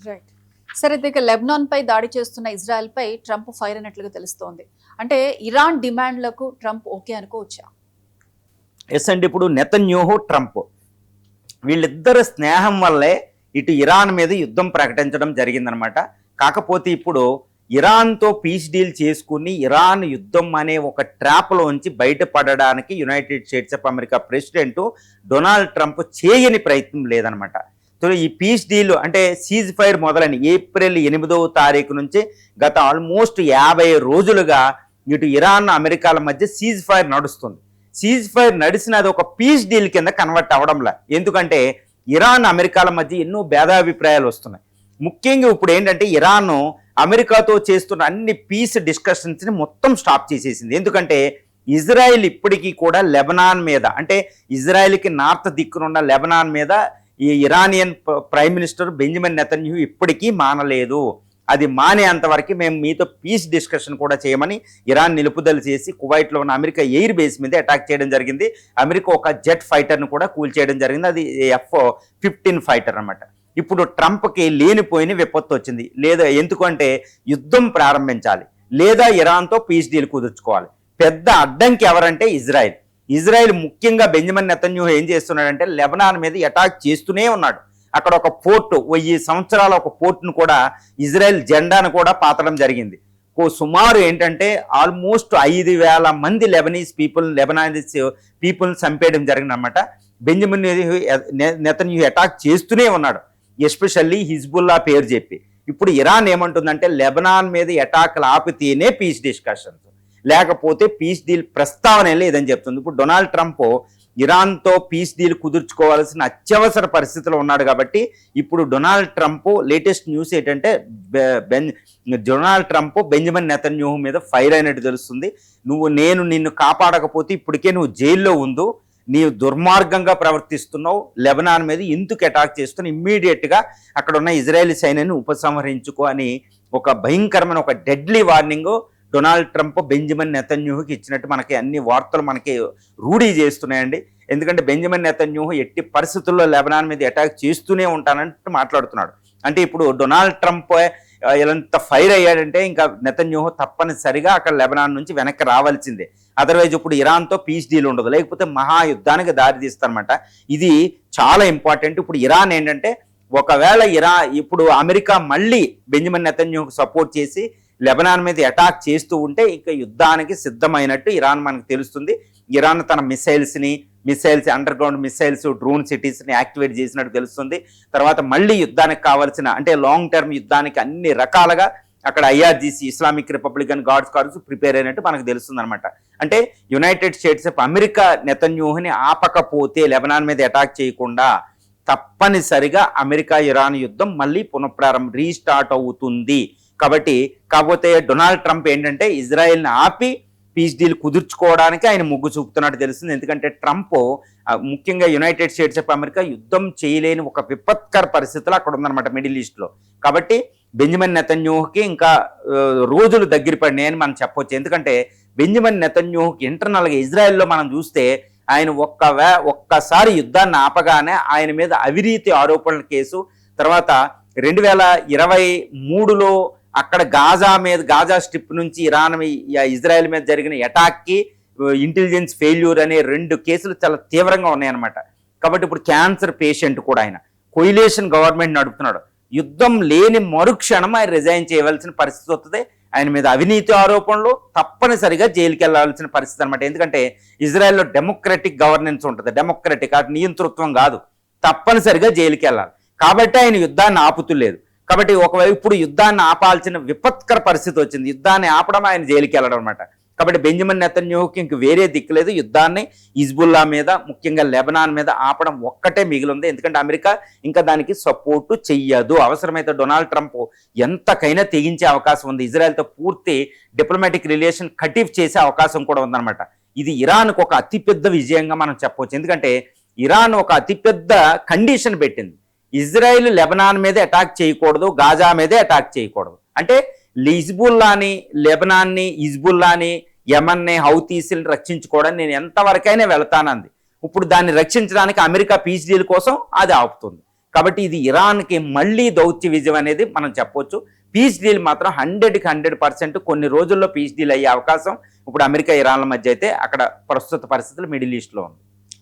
Right. సరే, ఇక Lebanon పై దాడి చేస్తున్న ఇజ్రాయెల్ పై ట్రంప్ ఫైర్ అయినట్లుగా తెలుస్తోంది. అంటే ఇరాన్ డిమాండ్లకు ట్రంప్ ఓకే అనుకోవచ్చా? ఎస్ అండి. ఇప్పుడు నెతన్యాహు, ట్రంప్ వీళ్ళిద్దరు స్నేహం వల్లే ఇటు ఇరాన్ మీద యుద్ధం ప్రకటించడం జరిగిందనమాట. కాకపోతే ఇప్పుడు ఇరాన్తో పీస్ డీల్ చేసుకుని ఇరాన్ యుద్ధం అనే ఒక ట్రాప్లోంచి బయటపడడానికి United States of America president Donald Trump చేయని ప్రయత్నం లేదనమాట. సో ఈ పీస్ డీల్ అంటే సీజ్ ఫైర్ మొదలైన ఏప్రిల్ 8వ తారీఖు నుంచి గత ఆల్మోస్ట్ 50 రోజులుగా ఇటు ఇరాన్ అమెరికాల మధ్య సీజ్ ఫైర్ నడుస్తుంది. సీజ్ ఫైర్ నడిచినది ఒక పీస్ డీల్ కింద కన్వర్ట్ అవ్వడంలా. ఎందుకంటే ఇరాన్ అమెరికాల మధ్య ఎన్నో భేదాభిప్రాయాలు వస్తున్నాయి. ముఖ్యంగా ఇప్పుడు ఏంటంటే ఇరాన్ అమెరికాతో చేస్తున్న అన్ని పీస్ డిస్కషన్స్ని మొత్తం స్టాప్ చేసేసింది. ఎందుకంటే ఇజ్రాయెల్ ఇప్పటికీ కూడా లెబనాన్ మీద, అంటే ఇజ్రాయెల్కి నార్త్ దిక్కునున్న లెబనాన్ మీద ఈ Iranian prime minister Benjamin Netanyahu ఇప్పటికీ మానలేదు. అది మానేంతవరకు మేము మీతో పీస్ డిస్కషన్ కూడా చేయమని ఇరాన్ నిలుపుదల చేసి కువైట్లో ఉన్న అమెరికా ఎయిర్ బేస్ మీద అటాక్ చేయడం జరిగింది. అమెరికా ఒక జెట్ ఫైటర్ను కూడా కూల్చేయడం జరిగింది. అది F-15 ఫైటర్ అనమాట. ఇప్పుడు ట్రంప్కి లేనిపోయిన విపత్తు వచ్చింది. లేదా ఎందుకంటే యుద్ధం ప్రారంభించాలి, లేదా ఇరాన్తో పీస్ డీల్ కుదుర్చుకోవాలి. పెద్ద అడ్డంకి ఎవరంటే ఇజ్రాయెల్. ఇజ్రాయెల్ ముఖ్యంగా బెంజమిన్ నెతన్యాహు ఏం చేస్తున్నాడంటే లెబనాన్ మీద అటాక్ చేస్తూనే ఉన్నాడు. అక్కడ ఒక పోర్టు 1000 సంవత్సరాల ఒక పోర్టును కూడా ఇజ్రాయెల్ జెండాను కూడా పాతడం జరిగింది. సుమారు ఏంటంటే ఆల్మోస్ట్ 5000 మంది లెబనీస్ పీపుల్ని చంపేయడం జరిగిందన్నమాట. బెంజమిన్ నెతన్యాహు అటాక్ చేస్తూనే ఉన్నాడు, ఎస్పెషల్లీ హిజ్బుల్లా పేరు చెప్పి. ఇప్పుడు ఇరాన్ ఏమంటుందంటే లెబనాన్ మీద అటాక్లు ఆపితేనే పీస్ డిస్కషన్స్, లేకపోతే పీస్ డీల్ ప్రస్తావనే లేదని చెప్తుంది. ఇప్పుడు డొనాల్డ్ ట్రంప్ ఇరాన్తో పీస్ డీల్ కుదుర్చుకోవాల్సిన అత్యవసర పరిస్థితిలో ఉన్నాడు. కాబట్టి ఇప్పుడు డొనాల్డ్ ట్రంప్ లేటెస్ట్ న్యూస్ ఏంటంటే డొనాల్డ్ ట్రంప్ బెంజమిన్ నెతన్యాహు మీద ఫైర్ అయినట్టు తెలుస్తుంది. నిన్ను కాపాడకపోతే ఇప్పటికే నువ్వు జైల్లో ఉండు, నీవు దుర్మార్గంగా ప్రవర్తిస్తున్నావు, లెబనాన్ మీద ఎందుకు అటాక్ చేస్తున్నావు, ఇమ్మీడియట్గా అక్కడ ఉన్న ఇజ్రాయెలీ సైన్యాన్ని ఉపసంహరించుకో అని ఒక భయంకరమైన ఒక deadly warning Donald Trump Benjamin నెతన్యాహుకి ఇచ్చినట్టు మనకి అన్ని వార్తలు మనకి రూఢీ చేస్తున్నాయండి. ఎందుకంటే బెంజమిన్ నెతన్యాహు ఎట్టి పరిస్థితుల్లో లెబనాన్ మీద అటాక్ చేస్తూనే ఉంటానంటూ మాట్లాడుతున్నాడు. అంటే ఇప్పుడు డొనాల్డ్ ట్రంప్ ఎంత ఫైర్ అయ్యాడంటే ఇంకా నెతన్యాహు తప్పనిసరిగా అక్కడ లెబనాన్ నుంచి వెనక్కి రావాల్సిందే. అదర్వైజ్ ఇప్పుడు ఇరాన్తో పీస్ డీల్ ఉండదు, లేకపోతే మహాయుద్ధానికి దారితీస్తారనమాట. ఇది చాలా ఇంపార్టెంట్. ఇప్పుడు ఇరాన్ ఏంటంటే ఒకవేళ ఇప్పుడు అమెరికా మళ్ళీ బెంజమిన్ నెతన్యాహుకు సపోర్ట్ చేసి లెబనాన్ మీద అటాక్ చేస్తూ ఉంటే ఇంకా యుద్ధానికి సిద్ధమైనట్టు ఇరాన్ మనకు తెలుస్తుంది. ఇరాన్ తన missiles underground missiles, drone సిటీస్ని యాక్టివేట్ చేసినట్టు తెలుస్తుంది. తర్వాత మళ్ళీ యుద్ధానికి కావాల్సిన అంటే లాంగ్ టర్మ్ యుద్ధానికి అన్ని రకాలుగా అక్కడ IRGC Islamic republican guards cards prepare అయినట్టు మనకు తెలుస్తుంది అనమాట. అంటే యునైటెడ్ స్టేట్స్ ఆఫ్ అమెరికా నెతన్యాహుని ఆపకపోతే లెబనాన్ మీద అటాక్ చేయకుండా తప్పనిసరిగా అమెరికా ఇరాన్ యుద్ధం మళ్ళీ రీస్టార్ట్ అవుతుంది. కాకపోతే డొనాల్డ్ ట్రంప్ ఏంటంటే ఇజ్రాయెల్ని ఆపి పీస్ డీల్ కుదుర్చుకోవడానికి ఆయన మొగ్గు చూపుతున్నట్టు తెలుస్తుంది. ఎందుకంటే ట్రంప్ ముఖ్యంగా యునైటెడ్ స్టేట్స్ ఆఫ్ అమెరికా యుద్ధం చేయలేని ఒక విపత్కర పరిస్థితులు అక్కడ ఉందన్నమాట మిడిల్ ఈస్ట్లో. కాబట్టి బెంజమిన్ నెతన్యాహుకి ఇంకా రోజులు దగ్గర పడినాయని మనం చెప్పొచ్చు. ఎందుకంటే బెంజమిన్ నెతన్యాహుకి ఇంటర్నల్గా ఇజ్రాయెల్లో మనం చూస్తే ఆయన ఒక్కసారి యుద్ధాన్ని ఆపగానే ఆయన మీద అవినీతి ఆరోపణల కేసు, తర్వాత 2023లో అక్కడ గాజా స్ట్రిప్ నుంచి ఇజ్రాయెల్ మీద జరిగిన అటాక్కి ఇంటెలిజెన్స్ ఫెయిల్యూర్ అనే 2 కేసులు చాలా తీవ్రంగా ఉన్నాయన్నమాట. కాబట్టి ఇప్పుడు క్యాన్సర్ పేషెంట్ కూడా ఆయన కొయిలేషన్ గవర్నమెంట్ నడుపుతున్నాడు. యుద్ధం లేని మరుక్షణం ఆయన రిజైన్ చేయవలసిన పరిస్థితి వస్తుంది. ఆయన మీద అవినీతి ఆరోపణలు, తప్పనిసరిగా జైలుకి వెళ్లాల్సిన పరిస్థితి అనమాట. ఎందుకంటే ఇజ్రాయెల్లో డెమోక్రటిక్ గవర్నెన్స్ ఉంటుంది, డెమోక్రటిక్ అది నియంతృత్వం కాదు, తప్పనిసరిగా జైలుకి వెళ్ళాలి. కాబట్టి ఆయన యుద్ధాన్ని ఆపుతులేదు. కాబట్టి ఒకవైపు ఇప్పుడు యుద్ధాన్ని ఆపాల్సిన విపత్కర పరిస్థితి వచ్చింది, యుద్ధాన్ని ఆపడం ఆయన జైలుకి వెళ్ళడం అనమాట. కాబట్టి బెంజమిన్ నెతన్యాహుకి ఇంక వేరే దిక్కులేదు, యుద్ధాన్ని హిజ్బుల్లా మీద ముఖ్యంగా లెబనాన్ మీద ఆపడం ఒక్కటే మిగిలింది. ఎందుకంటే అమెరికా ఇంకా దానికి సపోర్టు చెయ్యదు. అవసరమైతే డొనాల్డ్ ట్రంప్ ఎంతకైనా తెగించే అవకాశం ఉంది, ఇజ్రాయెల్తో పూర్తి డిప్లొమాటిక్ రిలేషన్ కటిఫ్ చేసే అవకాశం కూడా ఉందన్నమాట. ఇది ఇరాన్కు ఒక అతిపెద్ద విజయంగా మనం చెప్పవచ్చు. ఎందుకంటే ఇరాన్ ఒక అతిపెద్ద కండిషన్ పెట్టింది, ఇజ్రాయెల్ లెబనాన్ మీద అటాక్ చేయకూడదు, గాజా మీదే అటాక్ చేయకూడదు. అంటే హిజ్బుల్లాని, లెబనాన్ని, హిజ్బుల్లాని, యమన్ని, హౌతీస్ని రక్షించుకోవడానికి నేను ఎంతవరకైనా వెళ్తానంది. ఇప్పుడు దాన్ని రక్షించడానికి అమెరికా పీస్ డీల్ కోసం అది ఆపుతుంది. కాబట్టి ఇది ఇరాన్కి మళ్ళీ దౌత్య విజయం అనేది మనం చెప్పొచ్చు. పీస్ డీల్ మాత్రం 100కి 100% కొన్ని రోజుల్లో పీస్ డీల్ అయ్యే అవకాశం ఇప్పుడు అమెరికా ఇరాన్ల మధ్య అయితే అక్కడ ప్రస్తుత పరిస్థితులు మిడిల్ ఈస్ట్లో ఉంది.